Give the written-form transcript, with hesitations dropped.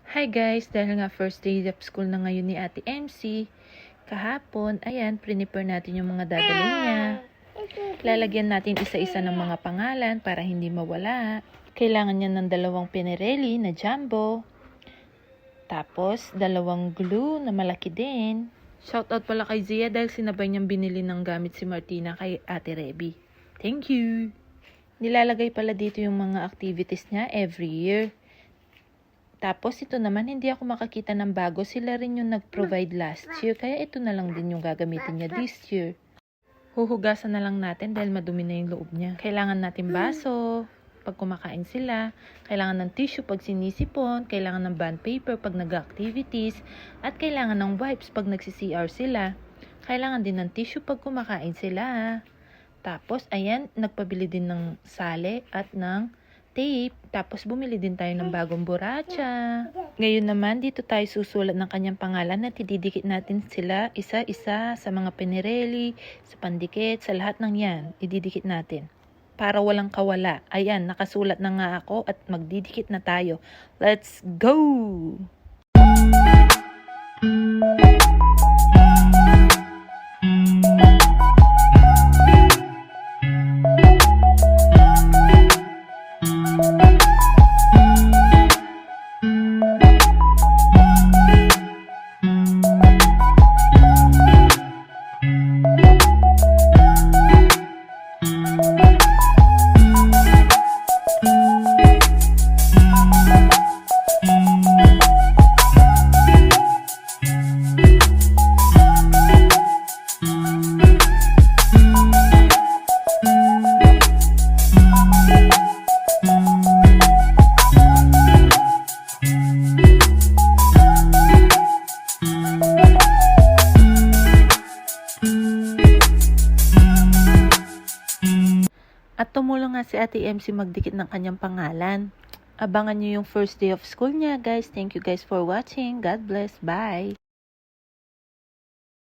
Hi guys, dahil nga first day of school na ngayon ni Ate MC, kahapon, ayan, prepare natin yung mga dadalhin niya. Lalagyan natin isa-isa ng mga pangalan para hindi mawala. Kailangan niya ng 2 Pinarelli na jumbo. Tapos, 2 glue na malaki din. Shoutout pala kay Zia dahil sinabay niyang binili ng gamit si Martina kay Ate Reby. Thank you! Nilalagay pala dito yung mga activities niya every year. Tapos ito naman, hindi ako makakita ng bago. Sila rin yung nag-provide last year. Kaya ito na lang din yung gagamitin niya this year. Huhugasan na lang natin dahil madumi na yung loob niya. Kailangan natin baso pag kumakain sila. Kailangan ng tissue pag sinisipon. Kailangan ng bond paper pag nag-activities. At kailangan ng wipes pag nagsi-CR sila. Kailangan din ng tissue pag kumakain sila. Tapos, ayan, nagpabili din ng sale at ng tape. Tapos bumili din tayo ng bagong buracha. Ngayon naman, dito tayo susulat ng kanyang pangalan at ididikit natin sila isa-isa sa mga Pinarelli, sa pandikit, sa lahat ng yan. Ididikit natin. Para walang kawala. Ayan, nakasulat na nga ako at magdidikit na tayo. Let's go! At tumulong nga si Ate MC magdikit ng kanyang pangalan. Abangan nyo yung first day of school niya, guys. Thank you guys for watching. God bless. Bye!